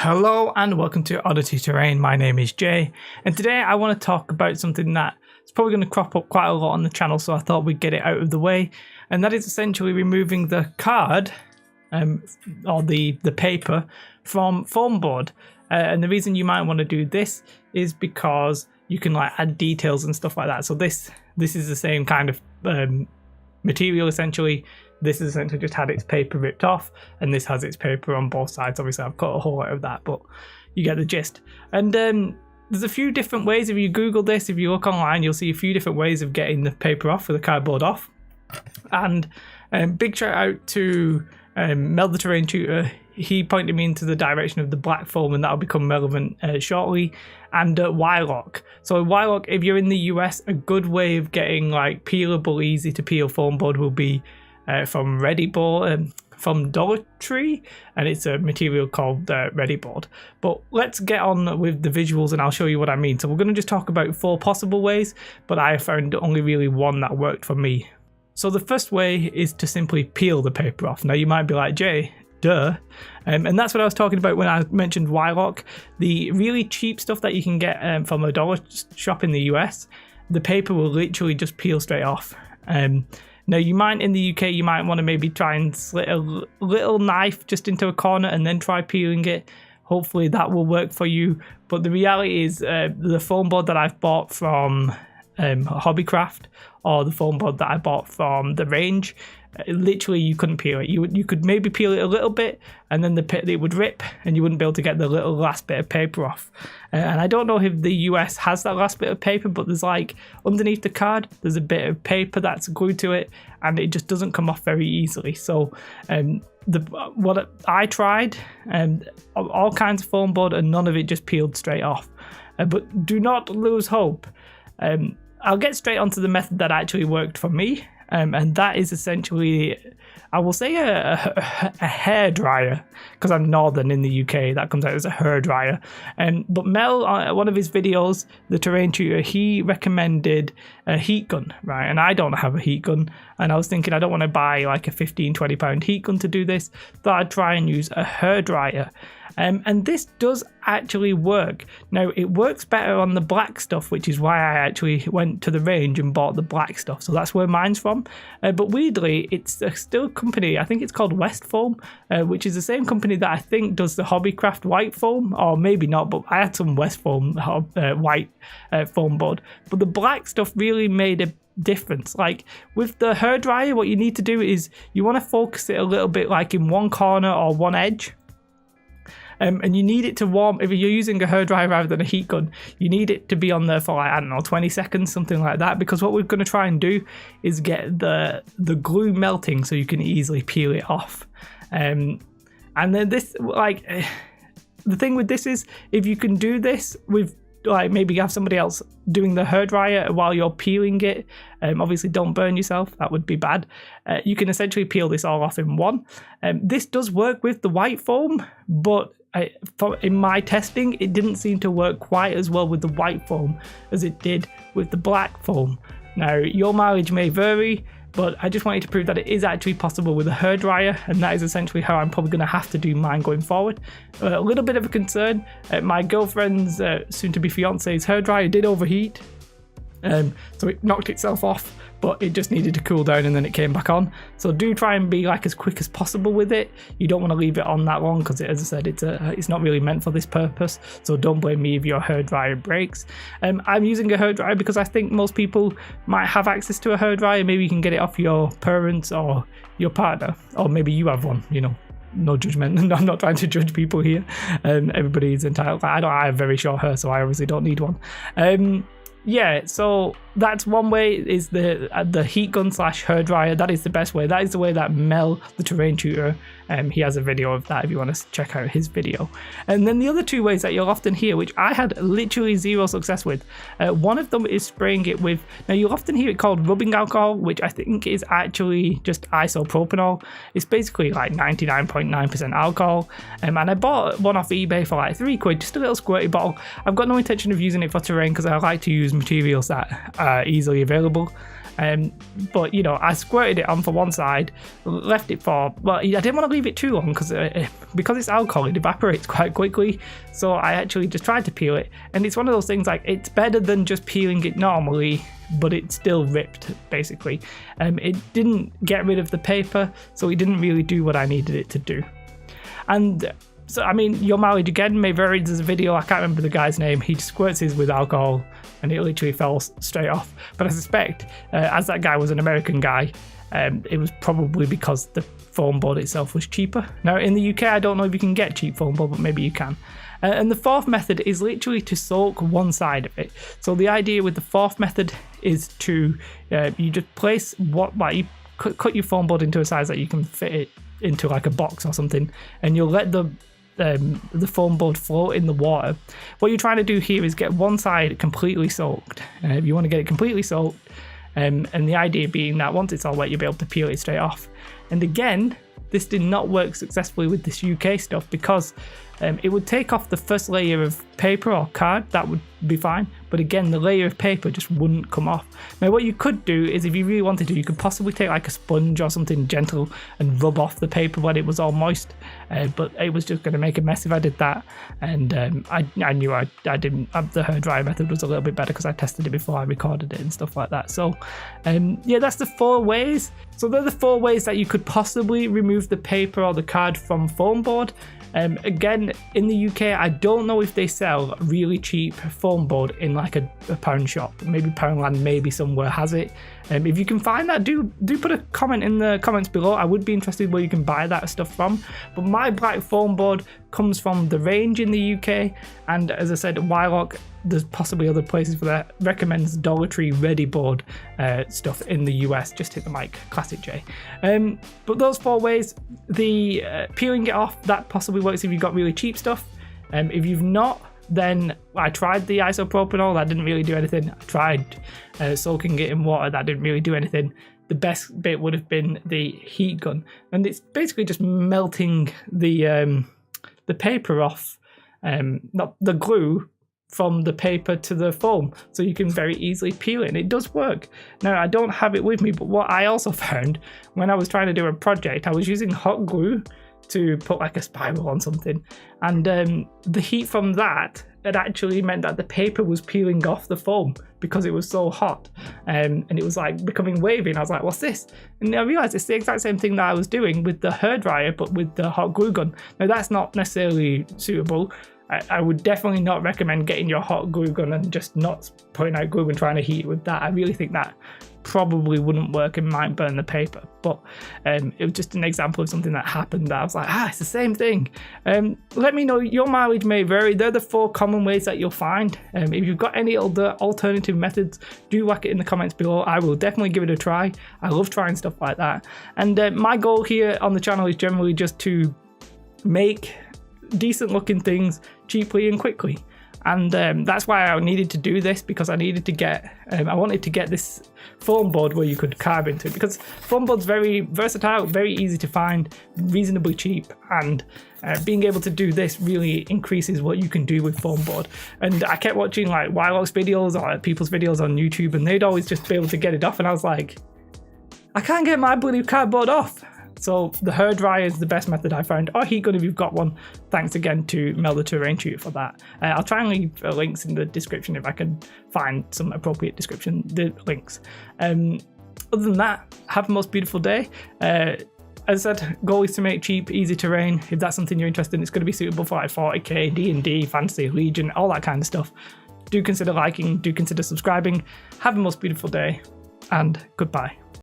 Hello and welcome to Oddity Terrain. My name is Jay, and today I want to talk about something that is probably going to crop up quite a lot on the channel, so I thought we'd get it out of the way, and that is essentially removing the card or the paper from foam board. And the reason you might want to do this is because you can add details and stuff like that. So this is the same kind of material essentially. This has essentially just had its paper ripped off, and this has its paper on both sides. Obviously, I've cut a hole out of that, but you get the gist. And there's a few different ways. If you Google this, if you look online, you'll see a few different ways of getting the paper off, or the cardboard off. And big shout out to Mel the Terrain Tutor. He pointed me into the direction of the black foam, and that'll become relevant shortly. And Wylock. So Wylock, if you're in the US, a good way of getting peelable, easy to peel foam board will be from Ready Board, from Dollar Tree, and it's a material called Ready Board. But let's get on with the visuals and I'll show you what I mean. So we're going to just talk about 4 possible ways, but I found only really one that worked for me. So the first way is to simply peel the paper off. Now you might be like, Jay, duh. And that's what I was talking about when I mentioned Wylock. The really cheap stuff that you can get from a dollar shop in the US, the paper will literally just peel straight off. Now you might, in the UK, you might want to maybe try and slit a little knife just into a corner and then try peeling it. Hopefully that will work for you. But the reality is the foam board that I've bought from Hobbycraft, or the foam board that I bought from the range, literally you couldn't peel it. You could maybe peel it a little bit, and then it would rip, and you wouldn't be able to get the little last bit of paper off. And I don't know if the US has that last bit of paper, but there's underneath the card, there's a bit of paper that's glued to it, and it just doesn't come off very easily. So what I tried, all kinds of foam board, and none of it just peeled straight off. But do not lose hope. I'll get straight onto the method that actually worked for me, and that is essentially, I will say a hairdryer, because I'm northern in the UK, that comes out as a hairdryer. But Mel, one of his videos, the Terrain Tutor, he recommended a heat gun, right? And I don't have a heat gun, and I was thinking I don't want to buy a £15-20 heat gun to do this, so I'd try and use a hairdryer. And this does actually work. Now, it works better on the black stuff, which is why I actually went to the range and bought the black stuff. So that's where mine's from. But weirdly, it's still a company, I think it's called West Foam, which is the same company that I think does the Hobbycraft white foam, or maybe not, but I had some West Foam white foam board. But the black stuff really made a difference. With the hairdryer, what you need to do is you want to focus it a little bit in one corner or one edge. And you need it to warm. If you're using a hairdryer rather than a heat gun, you need it to be on there for 20 seconds, something like that, because what we're going to try and do is get the glue melting so you can easily peel it off. And then this, the thing with this is, if you can do this with maybe have somebody else doing the hairdryer while you're peeling it, obviously don't burn yourself, that would be bad. You can essentially peel this all off in one. This does work with the white foam, but in my testing, it didn't seem to work quite as well with the white foam as it did with the black foam. Now, your mileage may vary, but I just wanted to prove that it is actually possible with a hairdryer, and that is essentially how I'm probably going to have to do mine going forward. A little bit of a concern, my girlfriend's soon-to-be fiance's hairdryer did overheat, so it knocked itself off, but it just needed to cool down and then it came back on. So do try and be as quick as possible with it. You don't want to leave it on that long, because as I said, it's not really meant for this purpose. So don't blame me if your hairdryer breaks. I'm using a hairdryer because I think most people might have access to a hairdryer. Maybe you can get it off your parents or your partner, or maybe you have one, no judgment. I'm not trying to judge people here. Everybody's entitled. I have very short hair, so I obviously don't need one. Yeah, so that's one way, is the heat gun / hairdryer. That is the best way. That is the way that Mel, the Terrain Tutor, he has a video of that if you want to check out his video. And then the other 2 ways that you'll often hear, which I had literally 0 success with, one of them is spraying it with, now you'll often hear it called rubbing alcohol, which I think is actually just isopropanol. It's basically 99.9% alcohol, and I bought one off eBay for £3, just a little squirty bottle. I've got no intention of using it for terrain because I like to use materials that are easily available. But you know, I squirted it on for one side, left it for, well, I didn't want to leave it too long because it's alcohol, it evaporates quite quickly. So I actually just tried to peel it, and it's one of those things like it's better than just peeling it normally, but it still ripped basically. It didn't get rid of the paper, so it didn't really do what I needed it to do. And so, I mean, your mileage again may vary. There's a video, I can't remember the guy's name, he squirts his with alcohol and it literally fell straight off. But I suspect, as that guy was an American guy, it was probably because the foam board itself was cheaper. Now in the UK, I don't know if you can get cheap foam board, but maybe you can. And the fourth method is literally to soak one side of it. So the idea with the fourth method is to, you just place you cut your foam board into a size that you can fit it into like a box or something, and you'll let the foam board float in the water. What you're trying to do here is get one side completely soaked. You want to get it completely soaked, and the idea being that once it's all wet, you'll be able to peel it straight off. And again, this did not work successfully with this UK stuff because it would take off the first layer of paper or card, that would be fine, but again the layer of paper just wouldn't come off. Now what you could do is, if you really wanted to, you could possibly take like a sponge or something gentle and rub off the paper when it was all moist, but it was just going to make a mess if I did that. And I knew I didn't, the hairdryer method was a little bit better because I tested it before I recorded it and stuff like that. So yeah, that's the 4 ways. So they're the 4 ways that you could possibly remove the paper or the card from foam board. Again, in the UK, I don't know if they sell really cheap foam board in like a pound shop. Maybe Poundland, maybe somewhere has it. If you can find that, do put a comment in the comments below. I would be interested where you can buy that stuff from. But my black foam board comes from The Range in the UK, and as I said, Wylock, there's possibly other places for that, recommends Dollar Tree Ready Board stuff in the US. Just hit the mic, classic J. But those 4 ways, the peeling it off, that possibly works if you've got really cheap stuff. If you've not, then I tried the isopropanol, that didn't really do anything. I tried soaking it in water, that didn't really do anything. The best bit would have been the heat gun, and it's basically just melting the paper off, not the glue, from the paper to the foam, so you can very easily peel it, and it does work. Now I don't have it with me, but what I also found when I was trying to do a project, I was using hot glue to put like a spiral on something, and the heat from that had actually meant that the paper was peeling off the foam because it was so hot, and it was like becoming wavy, and I was like, what's this? And I realized it's the exact same thing that I was doing with the hairdryer, but with the hot glue gun. Now that's not necessarily suitable. I would definitely not recommend getting your hot glue gun and just not putting out glue and trying to heat it with that. I really think that probably wouldn't work and might burn the paper. But it was just an example of something that happened that I was like, it's the same thing. Let me know, your mileage may vary. They're the 4 common ways that you'll find. If you've got any other alternative methods, do whack it in the comments below. I will definitely give it a try. I love trying stuff like that. And my goal here on the channel is generally just to make decent looking things cheaply and quickly, and that's why I needed to do this, because I needed to get I wanted to get this foam board where you could carve into it, because foam board's very versatile, very easy to find, reasonably cheap, and being able to do this really increases what you can do with foam board. And I kept watching like Wylock's videos or people's videos on YouTube, and they'd always just be able to get it off, and I was like, I can't get my bloody cardboard off. So the hairdryer is the best method I found, or heat gun if you've got one. Thanks again to Melda Terrain Tutor for that. I'll try and leave links in the description if I can find some appropriate links. Other than that, have the most beautiful day. As I said, goal is to make cheap, easy terrain. If that's something you're interested in, it's going to be suitable for like 40k, D&D, Fantasy, Legion, all that kind of stuff. Do consider liking, do consider subscribing. Have the most beautiful day, and goodbye.